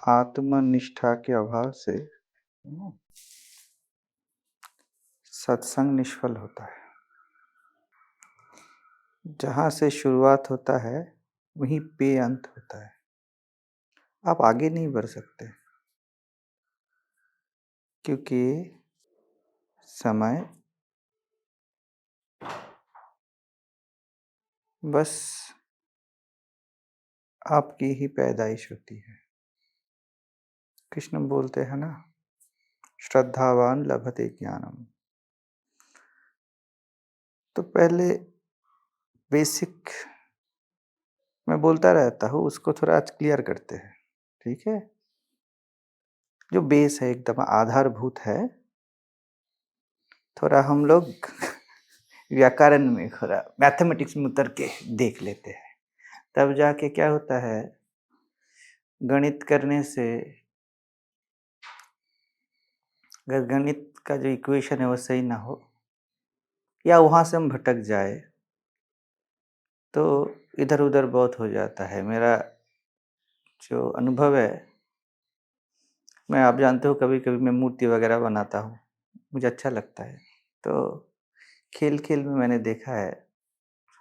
आत्मनिष्ठा के अभाव से सत्संग निष्फल होता है। जहाँ से शुरुआत होता है वहीं पे अंत होता है। आप आगे नहीं बढ़ सकते क्योंकि समय बस आपकी ही पैदाइश होती है। कृष्ण बोलते हैं ना, श्रद्धावान लभते ज्ञानम। तो पहले बेसिक मैं बोलता रहता हूँ, उसको थोड़ा आज क्लियर करते हैं, ठीक है। जो बेस है, एकदम आधारभूत है, थोड़ा हम लोग व्याकरण में, थोड़ा मैथमेटिक्स में उतर के देख लेते हैं, तब जाके क्या होता है। गणित करने से, अगर गणित का जो इक्वेशन है वो सही ना हो या वहाँ से हम भटक जाए तो इधर उधर बहुत हो जाता है। मेरा जो अनुभव है, मैं, आप जानते हो, कभी कभी मैं मूर्ति वगैरह बनाता हूँ, मुझे अच्छा लगता है। तो खेल खेल में मैंने देखा है,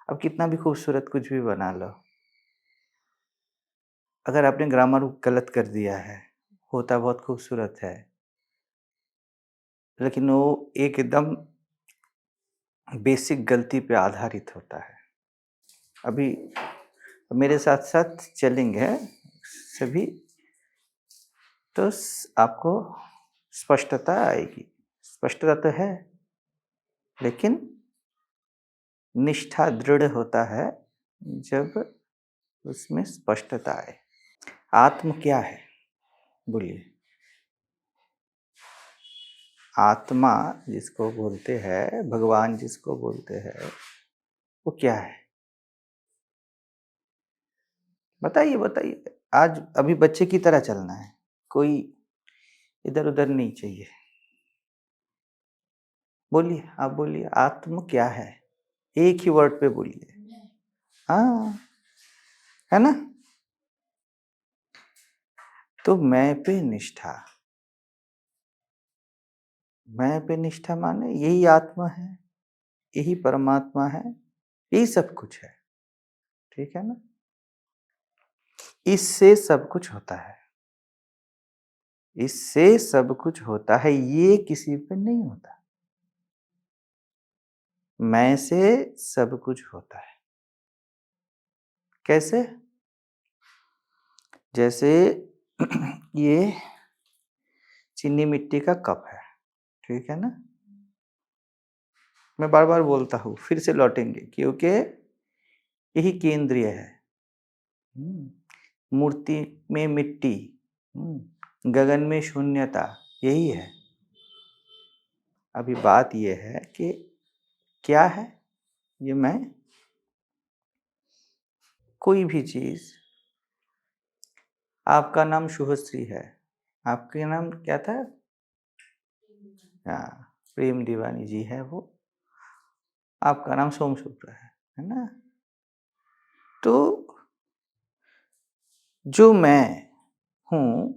अब कितना भी खूबसूरत कुछ भी बना लो, अगर आपने ग्रामर गलत कर दिया है, होता बहुत खूबसूरत है, लेकिन वो एकदम बेसिक गलती पे आधारित होता है। अभी मेरे साथ साथ चलेंगे सभी, तो आपको स्पष्टता आएगी। स्पष्टता तो है, लेकिन निष्ठा दृढ़ होता है जब उसमें स्पष्टता आए। आत्म क्या है, बोलिए। आत्मा जिसको बोलते हैं, भगवान जिसको बोलते हैं, वो क्या है? बताइए बताइए। आज अभी बच्चे की तरह चलना है, कोई इधर उधर नहीं चाहिए। बोलिए, आप बोलिए, आत्म क्या है? एक ही वर्ड पे बोलिए। हाँ, है ना। तो मैं पे निष्ठा, मैं पे निष्ठा माने यही आत्मा है, यही परमात्मा है, यही सब कुछ है, ठीक है ना। इससे सब कुछ होता है, इससे सब कुछ होता है, ये किसी पे नहीं होता। मैं से सब कुछ होता है। कैसे? जैसे ये चीनी मिट्टी का कप है, ठीक है ना। मैं बार बार बोलता हूँ, फिर से लौटेंगे, क्योंकि यही केंद्रीय है। मूर्ति में मिट्टी, गगन में शून्यता, यही है। अभी बात यह है कि क्या है ये मैं। कोई भी चीज, आपका नाम शुभश्री है, आपका नाम क्या था? हाँ, प्रेम दीवानी जी है वो, आपका नाम सोम शुक्र है ना। तो जो मैं हूं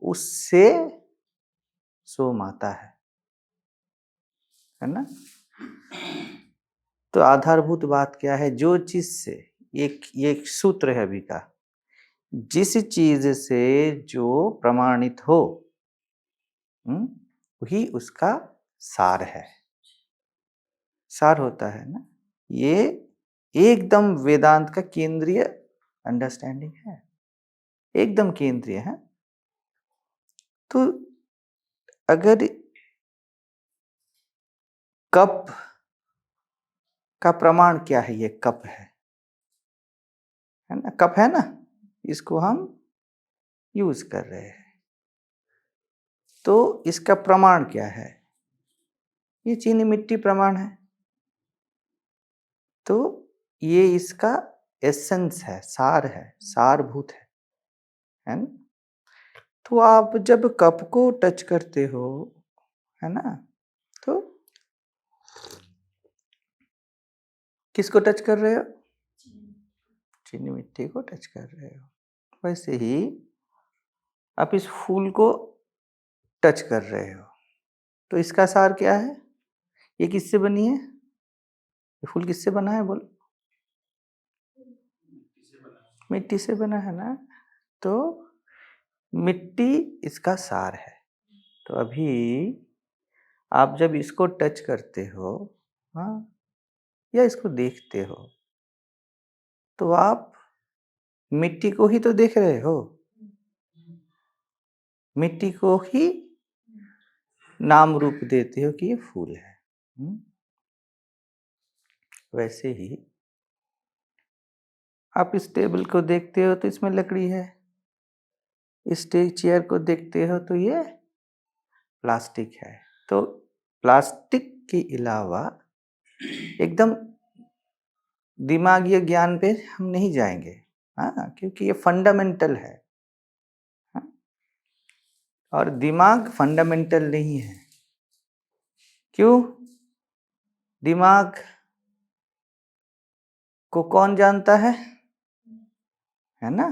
उससे सोम आता है ना। तो आधारभूत बात क्या है? जो चीज से, एक सूत्र है अभी का, जिस चीज से जो प्रमाणित हो वही उसका सार है। सार होता है ना। ये एकदम वेदांत का केंद्रीय अंडरस्टैंडिंग है, एकदम केंद्रीय है। तो अगर कप का प्रमाण क्या है? ये कप है ना, कप है ना, इसको हम यूज कर रहे हैं। तो इसका प्रमाण क्या है? ये चीनी मिट्टी प्रमाण है। तो ये इसका एसेंस है, सार है, सारभूत है ना। तो आप जब कप को टच करते हो, है ना, तो किसको टच कर रहे हो? चीनी मिट्टी को टच कर रहे हो। वैसे ही आप इस फूल को टच कर रहे हो, तो इसका सार क्या है? ये किससे बनी है? ये फूल किससे बना है? बोलो। मिट्टी से बना है ना। तो मिट्टी इसका सार है। तो अभी आप जब इसको टच करते हो, हाँ, या इसको देखते हो, तो आप मिट्टी को ही तो देख रहे हो, मिट्टी को ही नाम रूप देते हो कि ये फूल है। वैसे ही आप इस टेबल को देखते हो तो इसमें लकड़ी है, इस चेयर को देखते हो तो ये प्लास्टिक है। तो प्लास्टिक के अलावा एकदम दिमागी ज्ञान पे हम नहीं जाएंगे, हाँ, क्योंकि ये फंडामेंटल है, हाँ? और दिमाग फंडामेंटल नहीं है। क्यों? दिमाग को कौन जानता है ना?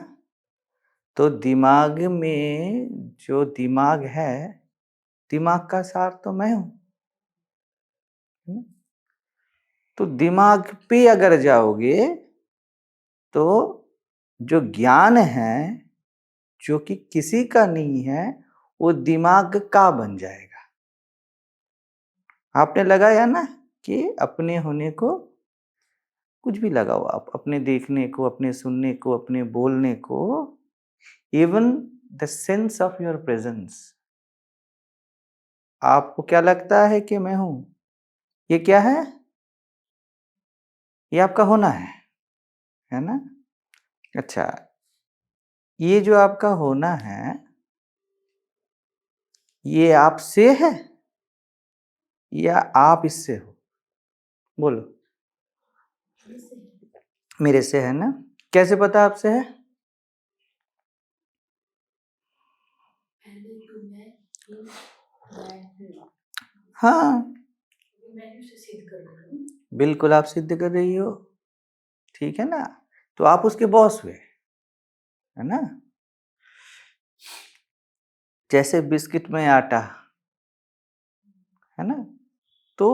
तो दिमाग में जो दिमाग है, दिमाग का सार तो मैं हूं। तो दिमाग पे अगर जाओगे तो जो ज्ञान है जो कि किसी का नहीं है, वो दिमाग का बन जाएगा। आपने लगाया ना कि अपने होने को कुछ भी लगाओ, आप अपने देखने को, अपने सुनने को, अपने बोलने को, even the sense of your presence. आपको क्या लगता है कि मैं हूं? ये क्या है? ये आपका होना है ना? अच्छा, ये जो आपका होना है, ये आपसे है या आप इससे हो? बोलो। मेरे से है ना? कैसे पता आपसे है? हाँ, बिल्कुल आप सिद्ध कर रही हो, ठीक है ना? तो आप उसके बॉस हुए, है ना? जैसे बिस्किट में आटा, है ना? तो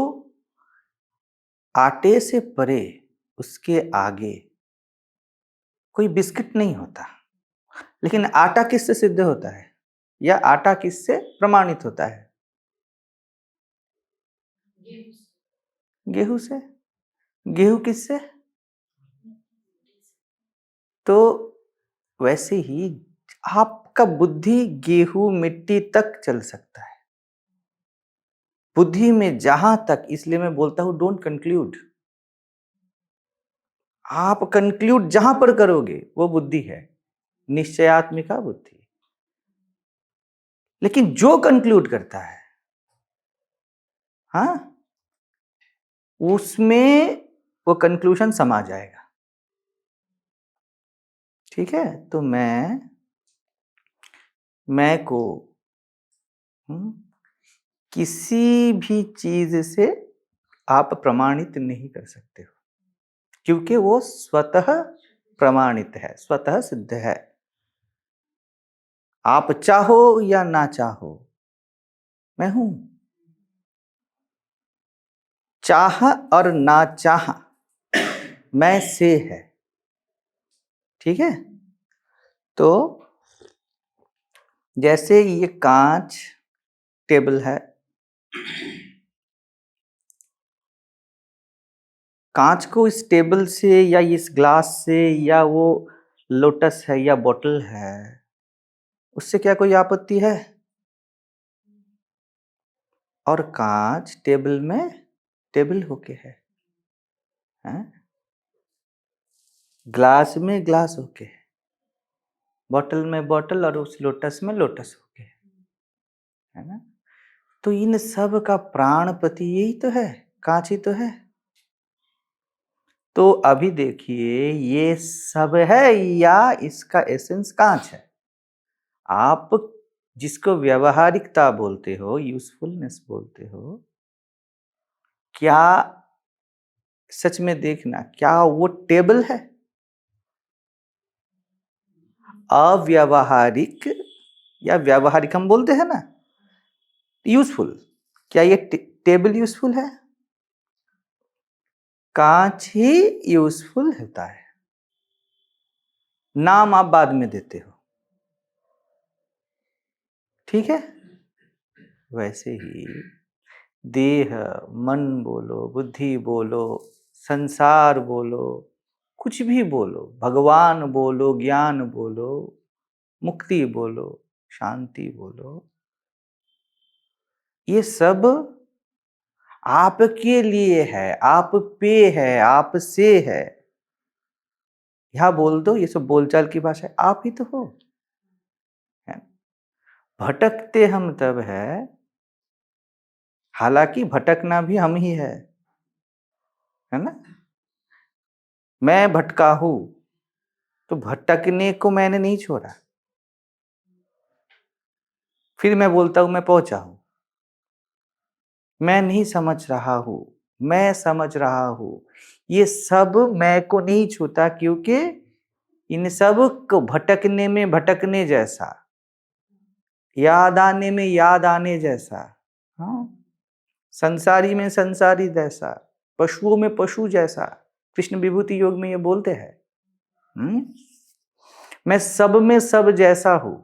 आटे से परे, उसके आगे कोई बिस्किट नहीं होता। लेकिन आटा किससे सिद्ध होता है, या आटा किससे प्रमाणित होता है? गेहूं से। गेहूं किससे? तो वैसे ही आपका बुद्धि गेहूं मिट्टी तक चल सकता है। बुद्धि में जहां तक, इसलिए मैं बोलता हूं डोंट कंक्लूड। आप कंक्लूड जहां पर करोगे वो बुद्धि है, निश्चयात्मिका बुद्धि। लेकिन जो कंक्लूड करता है, हाँ, उसमें वो कंक्लूजन समा जाएगा। ठीक है? तो मैं को किसी भी चीज से आप प्रमाणित नहीं कर सकते हो, क्योंकि वो स्वतः प्रमाणित है, स्वतः सिद्ध है। आप चाहो या ना चाहो, मैं हूं। चाह और ना चाह मैं से है। ठीक है? तो जैसे ये कांच टेबल है, कांच को इस टेबल से या इस ग्लास से या वो लोटस है या बोतल है, उससे क्या कोई आपत्ति है? और कांच टेबल में टेबल होके है, हैं? ग्लास में ग्लास होके है, बोतल में बोतल, और उस लोटस में लोटस होके है ना? तो इन सब का प्राणपति यही तो है, कांच ही तो है। तो अभी देखिए, ये सब है या इसका एसेंस कांच है? आप जिसको व्यवहारिकता बोलते हो, यूजफुलनेस बोलते हो, क्या सच में देखना, क्या वो टेबल है? अव्यवहारिक या व्यावहारिक हम बोलते हैं ना, यूजफुल। क्या ये टेबल यूजफुल है? कांच ही यूजफुल होता है। नाम आप बाद में देते हो, ठीक है? वैसे ही देह, मन बोलो, बुद्धि बोलो, संसार बोलो, कुछ भी बोलो, भगवान बोलो, ज्ञान बोलो, मुक्ति बोलो, शांति बोलो, ये सब आपके लिए है, आप पे है, आप से है। यहां बोल दो, ये सब बोलचाल की भाषा है, आप ही तो हो। है? भटकते हम तब है, हालांकि भटकना भी हम ही है ना? मैं भटका हूं, तो भटकने को मैंने नहीं छोड़ा। फिर मैं बोलता हूं मैं पहुंचा हूं। मैं नहीं समझ रहा हूं, मैं समझ रहा हूं। ये सब मैं को नहीं छूता, क्योंकि इन सब को भटकने में भटकने जैसा, याद आने में याद आने जैसा, हाँ, संसारी में संसारी जैसा, पशुओं में पशु जैसा, कृष्ण विभूति योग में ये बोलते हैं। मैं सब में सब जैसा हूं।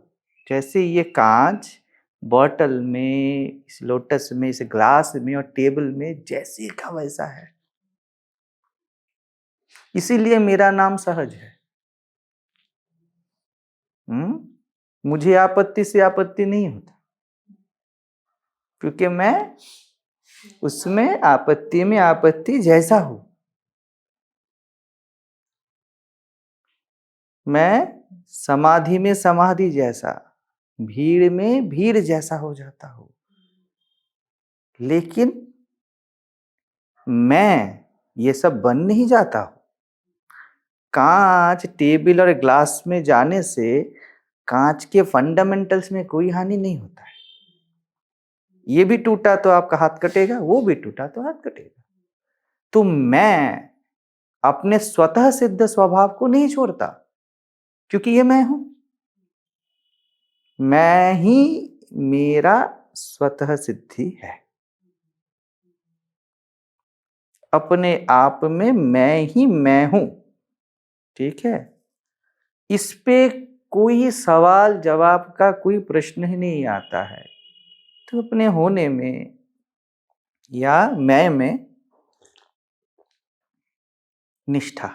जैसे ये कांच बॉटल में, इस लोटस में, इस ग्लास में और टेबल में जैसे का वैसा है। इसीलिए मेरा नाम सहज है। मुझे आपत्ति से आपत्ति नहीं होता, क्योंकि मैं उसमें आपत्ति में आपत्ति जैसा हूं। मैं समाधि में समाधि जैसा, भीड़ में भीड़ जैसा हो जाता हूं। लेकिन मैं ये सब बन नहीं जाता हूं। कांच टेबल और ग्लास में जाने से कांच के फंडामेंटल्स में कोई हानि नहीं होता है। ये भी टूटा तो आपका हाथ कटेगा, वो भी टूटा तो हाथ कटेगा। तो मैं अपने स्वतः सिद्ध स्वभाव को नहीं छोड़ता, क्योंकि ये मैं हूं। मैं ही मेरा स्वतः सिद्धि है। अपने आप में मैं ही मैं हूं, ठीक है? इस पे कोई सवाल जवाब का कोई प्रश्न ही नहीं आता है। तो अपने होने में या मैं में निष्ठा,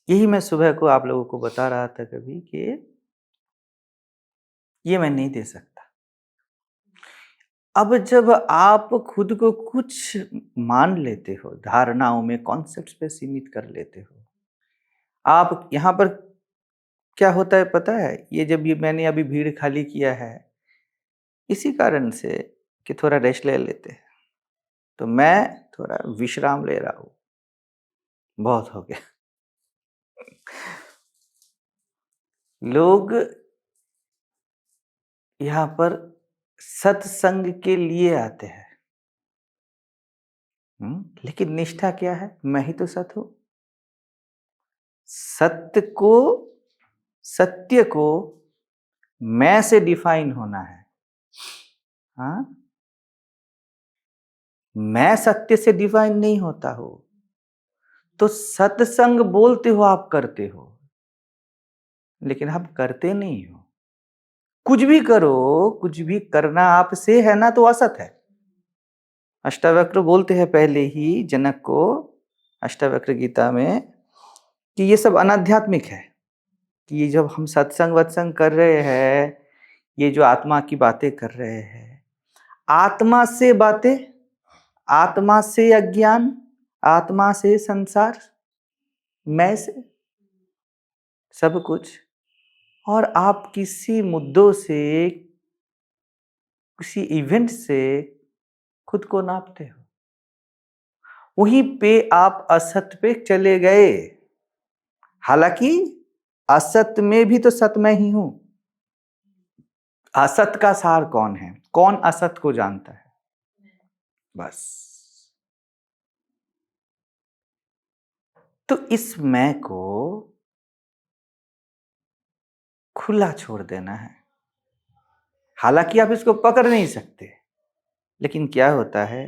यही मैं सुबह को आप लोगों को बता रहा था कभी कि ये मैं नहीं दे सकता। अब जब आप खुद को कुछ मान लेते हो, धारणाओं में, कॉन्सेप्ट्स पे सीमित कर लेते हो, आप यहां पर क्या होता है पता है? ये जब ये मैंने अभी भीड़ खाली किया है इसी कारण से कि थोड़ा रेस्ट ले लेते हैं, तो मैं थोड़ा विश्राम ले रहा हूं। बहुत हो गया। लोग यहाँ पर सत्संग के लिए आते हैं, लेकिन निष्ठा क्या है? मैं ही तो सत हूं। सत्य को मैं से डिफाइन होना है। हाँ, मैं सत्य से डिफाइन नहीं होता हो। तो सत्संग बोलते हो, आप करते हो, लेकिन आप करते नहीं हो। कुछ भी करो, कुछ भी करना आपसे है ना, तो असत है। अष्टावक्र बोलते हैं पहले ही जनक को, अष्टावक्र गीता में, कि ये सब अनाध्यात्मिक है। कि ये जब हम सत्संग वत्संग कर रहे हैं, ये जो आत्मा की बातें कर रहे हैं, आत्मा से बातें, आत्मा से अज्ञान, आत्मा से संसार, मैं से सब कुछ। और आप किसी मुद्दों से, किसी इवेंट से खुद को नापते हो, वहीं पे आप असत पे चले गए। हालांकि असत में भी तो सत मैं ही हूं। असत का सार कौन है? कौन असत को जानता है? बस। तो इस मैं को खुला छोड़ देना है। हालांकि आप इसको पकड़ नहीं सकते, लेकिन क्या होता है,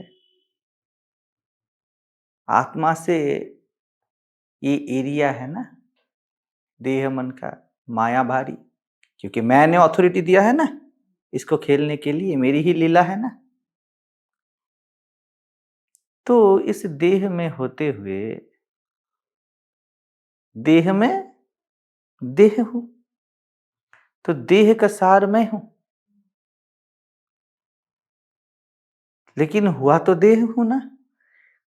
आत्मा से ये एरिया है ना, देह मन का, माया भारी, क्योंकि मैंने अथॉरिटी दिया है ना इसको खेलने के लिए, मेरी ही लीला है ना। तो इस देह में होते हुए देह में देह हूं, तो देह का सार मैं हूं, लेकिन हुआ तो देह हूं ना।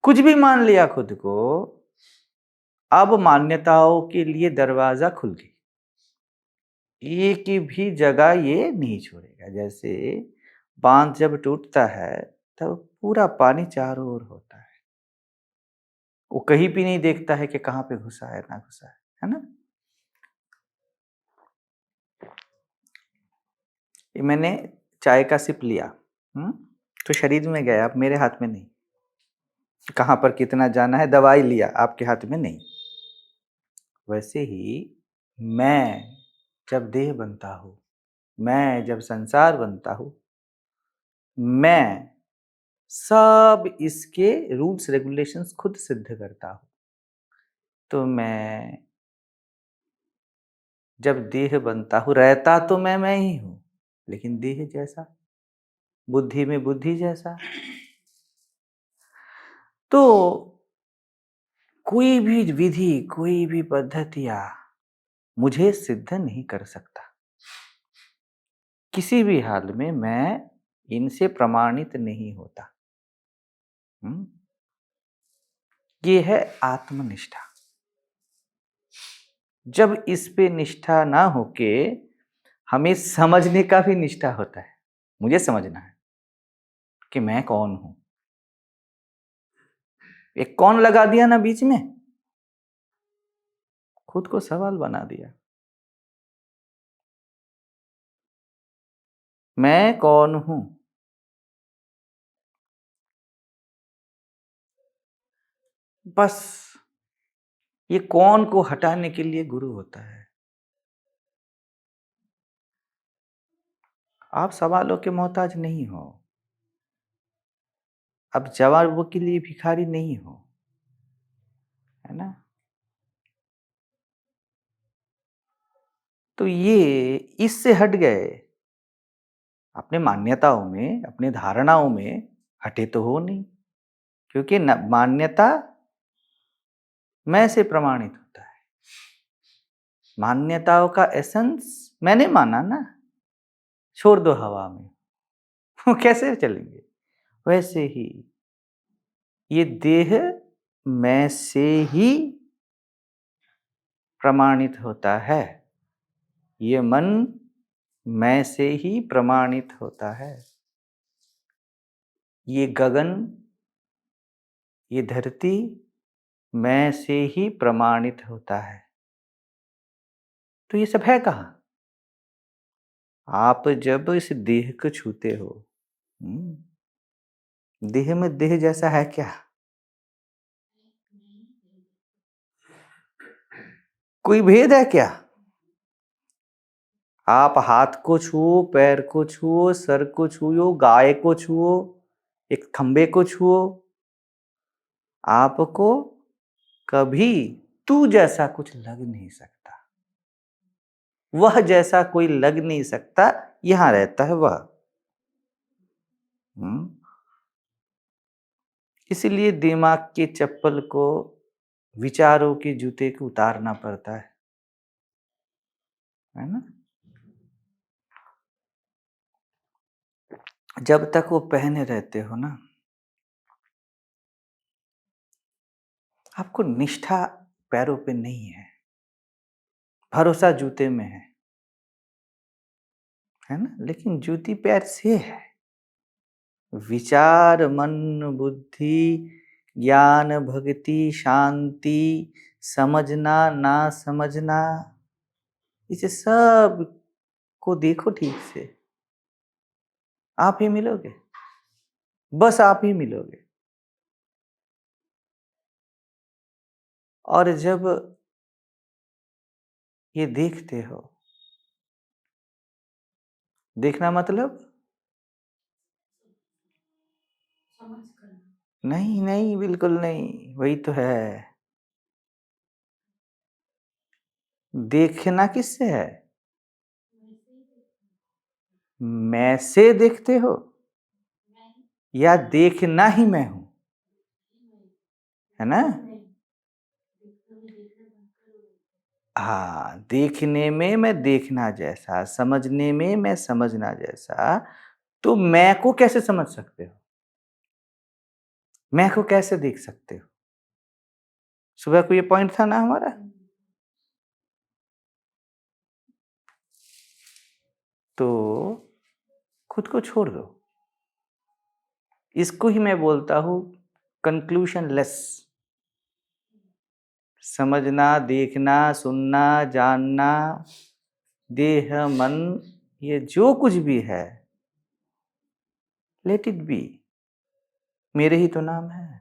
कुछ भी मान लिया खुद को, अब मान्यताओं के लिए दरवाजा खुल गई, एक भी जगह ये नहीं छोड़ेगा। जैसे बांध जब टूटता है तब पूरा पानी चारों ओर होता है, वो कहीं भी नहीं देखता है कि कहां पे घुसा है ना घुसा है ना। ये मैंने चाय का सिप लिया, तो शरीर में गया, अब मेरे हाथ में नहीं। कहां पर कितना जाना है, दवाई लिया, आपके हाथ में नहीं। वैसे ही मैं जब देह बनता हूं, मैं जब संसार बनता हूं, मैं सब इसके रूल्स रेगुलेशंस खुद सिद्ध करता हूं। तो मैं जब देह बनता हूं, रहता तो मैं ही हूं, लेकिन देह जैसा, बुद्धि में बुद्धि जैसा। तो कोई भी विधि, कोई भी पद्धतियां मुझे सिद्ध नहीं कर सकता। किसी भी हाल में मैं इनसे प्रमाणित नहीं होता। ये है आत्मनिष्ठा। जब इस पे निष्ठा ना होके हमें समझने का भी निष्ठा होता है, मुझे समझना है कि मैं कौन हूं। एक कौन लगा दिया ना बीच में, खुद को सवाल बना दिया, मैं कौन हूं। बस ये कौन को हटाने के लिए गुरु होता है। आप सवालों के मोहताज नहीं हो, अब जवाबों के लिए भिखारी नहीं हो, है ना। तो ये इससे हट गए, अपने मान्यताओं में, अपने धारणाओं में हटे तो हो नहीं, क्योंकि मान्यता मैं से प्रमाणित होता है। मान्यताओं का एसेंस मैंने माना ना, छोड़ दो हवा में, वो कैसे चलेंगे। वैसे ही ये देह मैं से ही प्रमाणित होता है, ये मन मैं से ही प्रमाणित होता है, ये गगन, ये धरती मैं से ही प्रमाणित होता है। तो ये सब है कहां? आप जब इस देह को छूते हो, देह में देह जैसा है क्या? कोई भेद है क्या? आप हाथ को छुओ, पैर को छुओ, सर को छुओ, गाय को छुओ, एक खंबे को छुओ, आपको कभी तू जैसा कुछ लग नहीं सकता, वह जैसा कोई लग नहीं सकता, यहां रहता है वह। इसलिए दिमाग के चप्पल को विचारों के जूते को उतारना पड़ता है ना। जब तक वो पहने रहते हो ना, आपको निष्ठा पैरों पे नहीं है, भरोसा जूते में है ना। लेकिन जूती पैर से है। विचार, मन, बुद्धि, ज्ञान, भक्ति, शांति, समझना ना समझना, इसे सब को देखो ठीक से, आप ही मिलोगे, बस आप ही मिलोगे। और जब ये देखते हो देखना मतलब नहीं, नहीं, बिल्कुल नहीं, वही तो है। देखना किससे है? मैं से देखते हो या देखना ही मैं हूं, है ना? हाँ, देखने में मैं देखना जैसा, समझने में मैं समझना जैसा, तो मैं को कैसे समझ सकते हो? मैं को कैसे देख सकते हो? सुबह को ये पॉइंट था ना हमारा। तो खुद को छोड़ दो। इसको ही मैं बोलता हूं कंक्लूशन लेस। समझना, देखना, सुनना, जानना, देह, मन, ये जो कुछ भी है, लेट इट बी। मेरे ही तो नाम है।